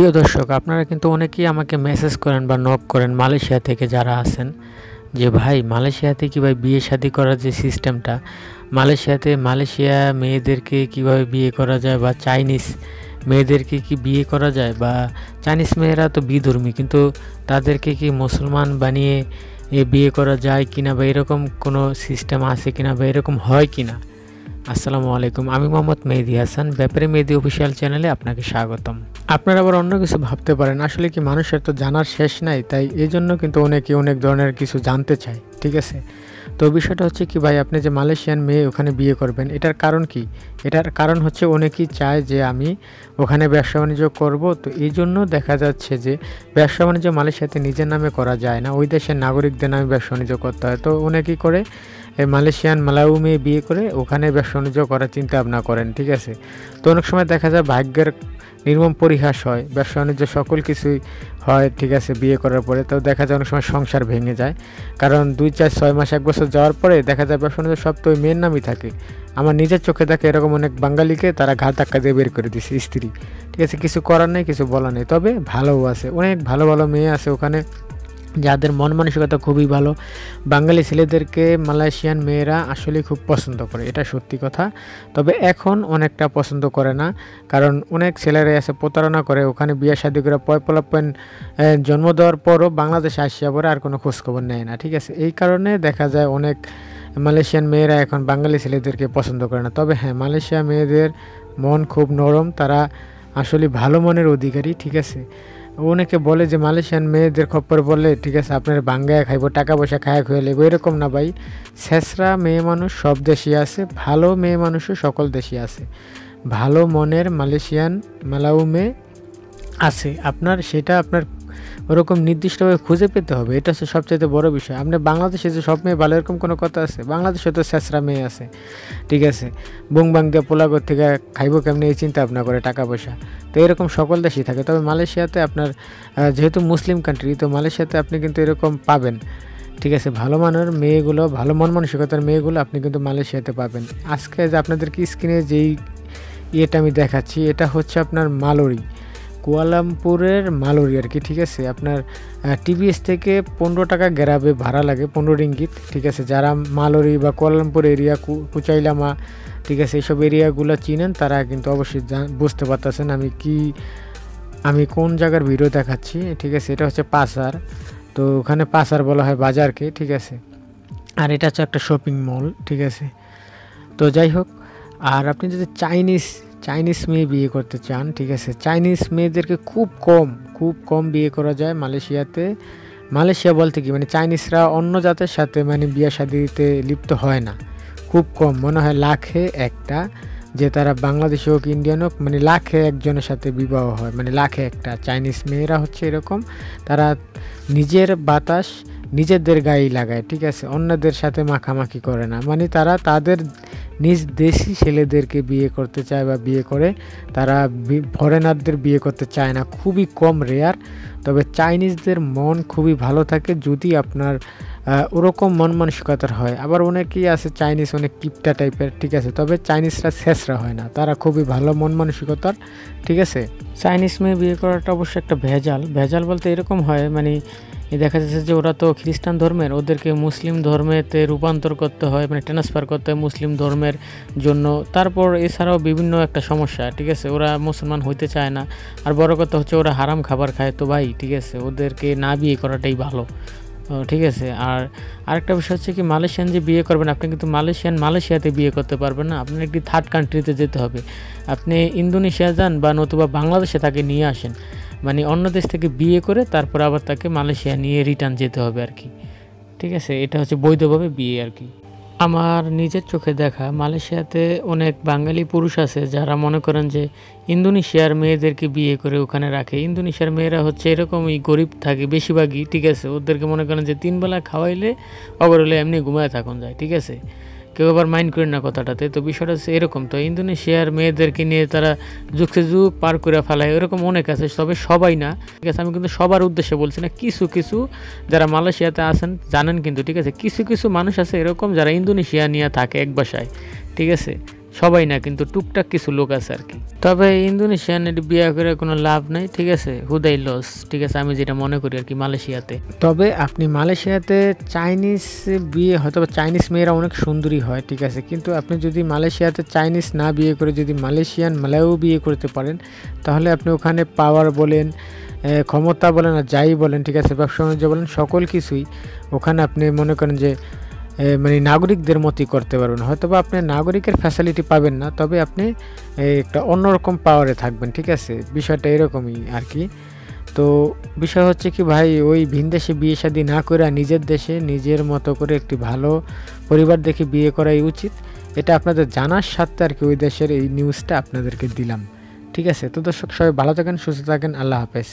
প্রিয় দর্শক, আপনারা কিন্তু অনেকেই আমাকে মেসেজ করেন বা নক করেন মালয়েশিয়া থেকে যারা আছেন, যে ভাই মালয়েশিয়াতে কীভাবে বিয়ে শাদী করার যে সিস্টেমটা, মালয়েশিয়া মেয়েদেরকে কিভাবে বিয়ে করা যায়, বা চাইনিজ মেয়েদেরকে কি বিয়ে করা যায়, বা চাইনিজ মেয়েরা তো বিধর্মী, কিন্তু তাদেরকে কি মুসলমান বানিয়ে বিয়ে করা যায় কিনা, বা এরকম কোনো সিস্টেম আছে কিনা, বা এরকম হয় কিনা। আসসালামু আলাইকুম, আমি মোহাম্মদ মেহেদি হাসান, ব্যাপারে মেহেদি অফিসিয়াল চ্যানেলে আপনাকে স্বাগতম। আপনারা আবার অন্য কিছু ভাবতে পারেন, আসলে কি মানুষের তো জানার শেষ নাই, তাই এই জন্য কিন্তু অনেকে অনেক ধরনের কিছু জানতে চায়, ঠিক আছে। তো বিষয়টা হচ্ছে কি ভাই, আপনি যে মালয়েশিয়ান মেয়ে ওখানে বিয়ে করবেন, এটার কারণ কি? এটার কারণ হচ্ছে অনেকেই চায় যে আমি ওখানে ব্যবসা বাণিজ্য করব, তো এই জন্য দেখা যাচ্ছে যে ব্যবসা বাণিজ্য মালয়েশিয়াতে নিজের নামে করা যায় না, ওই দেশের নাগরিকদের নামে ব্যবসা বাণিজ্য করতে হয়। তো অনেকেই করে মালয়েশিয়ান মালাউ মেয়ে বিয়ে করে ওখানে ব্যবসা বাণিজ্য করার চিন্তা ভাবনা করেন, ঠিক আছে। তো অনেক সময় দেখা যায় ভাগ্যের নির্মম পরিহাস হয়, ব্যবসা বাণিজ্য সকল কিছুই হয়, ঠিক আছে, বিয়ে করার পরে। তো দেখা যায় অনেক সময় সংসার ভেঙে যায়, কারণ 2, 4, 6 মাস 1 বছর যাওয়ার পরে দেখা যায় ব্যবসা বাণিজ্য সব তো ওই মেয়ের নামই থাকে। আমার নিজের চোখে দেখে এরকম অনেক বাঙালিকে তারা ঘাট ধাক্কা দিয়ে বের করে দিছে স্ত্রী, ঠিক আছে। কিছু করার নেই, কিছু বলার নেই, তবে ভালোও আছে, অনেক ভালো ভালো মেয়ে আছে ওখানে যাদের মন মানসিকতা খুবই ভালো। বাঙালি ছেলেদেরকে মালয়েশিয়ান মেয়েরা আসলে খুব পছন্দ করে, এটা সত্যি কথা। তবে এখন অনেকটা পছন্দ করে না, কারণ অনেক ছেলেরাই আছে প্রতারণা করে, ওখানে বিয়ে শাদী করে পয়পলাপেন জন্ম দেওয়ার পরও বাংলাদেশে আসিয়া পরে আর কোনো খোঁজখবর নেয় না, ঠিক আছে। এই কারণে দেখা যায় অনেক মালয়েশিয়ান মেয়েরা এখন বাঙালি ছেলেদেরকে পছন্দ করে না। তবে হ্যাঁ, মালয়েশিয়া মেয়েদের মন খুব নরম, তারা আসলে ভালো মনের অধিকারী, ঠিক আছে। অনেকে বলে যে মালয়েশিয়ান মেয়েদের খপ্পর বললে, ঠিক আছে, আপনার বাঙ্গায় খাইব, টাকা পয়সা খায়া খুয়ে লেব, এরকম না ভাই। ছেঁচড়া মেয়ে মানুষ সব দেশই আছে, ভালো মেয়ে মানুষও সকল দেশই আছে। ভালো মনের মালয়েশিয়ান মালাউ মেয়ে আছে, সেটা আপনার ওরকম নির্দিষ্টভাবে খুঁজে পেতে হবে, এটা হচ্ছে সবচাইতে বড় বিষয়। আপনি বাংলাদেশে যে সব মেয়ে ভালো এরকম কোনো কথা আছে? বাংলাদেশে তো ছেঁচড়া মেয়ে আছে, ঠিক আছে, বুং বাং দিয়ে পোলাগর থেকে খাইব কেমনি এই চিন্তা ভাবনা করে টাকা পয়সা। তো এরকম সকল দেশেই থাকে, তবে মালয়েশিয়াতে আপনার যেহেতু মুসলিম কান্ট্রি, তো মালয়েশিয়াতে আপনি কিন্তু এরকম পাবেন, ঠিক আছে। ভালো মানের মেয়েগুলো, ভালো মন মানসিকতার মেয়েগুলো আপনি কিন্তু মালয়েশিয়াতে পাবেন। আজকে যে আপনাদেরকে স্ক্রিনে যেই ইয়েটা আমি দেখাচ্ছি, এটা হচ্ছে আপনার মালরি, কুয়ালালামপুরের মালরি আর কি, ঠিক আছে। আপনার টিভিএস থেকে 15 টাকা গ্যারাবে ভাড়া লাগে, 15 রিঙ্গিত, ঠিক আছে। যারা মালরি বা কুয়ালালামপুর এরিয়া, কুচাইলামা, ঠিক আছে, এইসব এরিয়াগুলো চিনেন তারা কিন্তু অবশ্যই বুঝতে পারতেছেন আমি কোন জায়গার ভিডিও দেখাচ্ছি, ঠিক আছে। এটা হচ্ছে পাসার, তো ওখানে পাসার বলা হয় বাজারকে, ঠিক আছে। আর এটা হচ্ছে একটা শপিং মল, ঠিক আছে। তো যাই হোক, আর আপনি যদি চাইনিজ মেয়ে বিয়ে করতে চান, ঠিক আছে, চাইনিজ মেয়েদেরকে খুব কম বিয়ে করা যায় মালয়েশিয়াতে। মালয়েশিয়া বলতে কি, মানে চাইনিজরা অন্য জাতের সাথে মানে বিয়ে শাদীতে লিপ্ত হয় না, খুব কম, মনে হয় লাখে একটা, যে তারা বাংলাদেশি হোক ইন্ডিয়ান হোক, মানে লাখে একজনের সাথে বিবাহ হয়, মানে লাখে একটা। চাইনিজ মেয়েরা হচ্ছে এরকম, তারা নিজের বাতাস নিজেদের গায়েই লাগায়, ঠিক আছে, অন্যদের সাথে মাখামাখি করে না। মানে তারা তাদের নিজ দেশি ছেলেদেরকে বিয়ে করতে চায় বা বিয়ে করে, তারা ফরেনারদের বিয়ে করতে চায় না, খুবই কম, রেয়ার। তবে চাইনিজদের মন খুবই ভালো থাকে যদি আপনার ওরকম মন মানসিকতার হয়। আবার অনেকেই আছে চাইনিজ অনেক কিপটা টাইপের, ঠিক আছে, তবে চাইনিজরা ছেঁচড়া হয় না, তারা খুবই ভালো মন মানসিকতার, ঠিক আছে। চাইনিজ মেয়ে বিয়ে করাটা অবশ্যই একটা ভেজাল বলতে এরকম হয়, মানে দেখা যাচ্ছে যে ওরা তো খ্রিস্টান ধর্মের, ওদেরকে মুসলিম ধর্মেতে রূপান্তর করতে হয়, মানে ট্রান্সফার করতে হয় মুসলিম ধর্মের জন্য। তারপর এছাড়াও বিভিন্ন একটা সমস্যা, ঠিক আছে, ওরা মুসলমান হইতে চায় না। আর বড় কথা হচ্ছে ওরা হারাম খাবার খায়, তো ভাই, ঠিক আছে, ওদেরকে না বিয়ে করাটাই ভালো, ঠিক আছে। আর আরেকটা বিষয় হচ্ছে কি, মালয়েশিয়ান যে বিয়ে করবেন, আপনি কিন্তু মালয়েশিয়াতে বিয়ে করতে পারবেন না, আপনার একটি থার্ড কান্ট্রিতে যেতে হবে। আপনি ইন্দোনেশিয়া যান বা নতুবা বাংলাদেশে তাকে নিয়ে আসেন, মানে অন্য দেশ থেকে বিয়ে করে তারপর আবার তাকে মালয়েশিয়া নিয়ে রিটার্ন যেতে হবে আর কি, ঠিক আছে। এটা হচ্ছে বৈধভাবে বিয়ে আর কি। আমার নিজের চোখে দেখা মালয়েশিয়াতে অনেক বাঙালি পুরুষ আছে যারা মনে করেন যে ইন্দোনেশিয়ার মেয়েদেরকে বিয়ে করে ওখানে রাখে। ইন্দোনেশিয়ার মেয়েরা হচ্ছে এরকমই গরিব থাকে বেশিরভাগই, ঠিক আছে। ওদেরকে মনে করেন যে 3 বেলা খাওয়াইলে অগর হলে এমনি ঘুমায় থাকুন যায়, ঠিক আছে। কেউ আবার মাইন্ড করেন না কথাটাতে। তো বিষয়টা হচ্ছে এরকম, তো ইন্দোনেশিয়ার মেয়েদেরকে নিয়ে তারা যুগ পার করে ফেলায়, এরকম অনেক আছে, তবে সবাই না, ঠিক আছে। আমি কিন্তু সবার উদ্দেশ্যে বলছি না, কিছু যারা মালয়েশিয়াতে আছেন জানেন কিন্তু, ঠিক আছে। কিছু মানুষ আছে এরকম যারা ইন্দোনেশিয়া নিয়ে থাকে এক বাসায়, ঠিক আছে। সবাই না, কিন্তু টুকটাক কিছু লোক আছে আর কি। তবে ইন্দোনেশিয়ান এটি বিয়ে করে কোনো লাভ নাই, ঠিক আছে, হুদাই লস, ঠিক আছে, আমি যেটা মনে করি আর কি মালয়েশিয়াতে। তবে আপনি মালয়েশিয়াতে চাইনিজ বিয়ে, হয়তো চাইনিজ মেয়েরা অনেক সুন্দরী হয়, ঠিক আছে, কিন্তু আপনি যদি মালয়েশিয়াতে চাইনিজ না বিয়ে করে যদি মালয়েশিয়ান মালায়ও বিয়ে করতে পারেন, তাহলে আপনি ওখানে পাওয়ার বলেন, ক্ষমতা বলেন আর যাই বলেন, ঠিক আছে, ব্যবসা বাণিজ্য বলেন, সকল কিছুই ওখানে আপনি মনে করেন যে মানে নাগরিকদের মতোই করতে পারবেন। হয়তো বা আপনি নাগরিকের ফ্যাসিলিটি পাবেন না, তবে আপনি একটা অন্যরকম পাওয়ারে থাকবেন, ঠিক আছে, বিষয়টা এরকমই আর কি। তো বিষয় হচ্ছে কি ভাই, ওই ভিন দেশে বিয়ে শাদী না করে নিজের দেশে নিজের মতো করে একটি ভালো পরিবার দেখে বিয়ে করাই উচিত। এটা আপনাদের জানার সাথে আর কি ওই দেশের এই নিউজটা আপনাদেরকে দিলাম, ঠিক আছে। তো দর্শক সবাই ভালো থাকেন, সুস্থ থাকেন, আল্লাহ হাফেজ।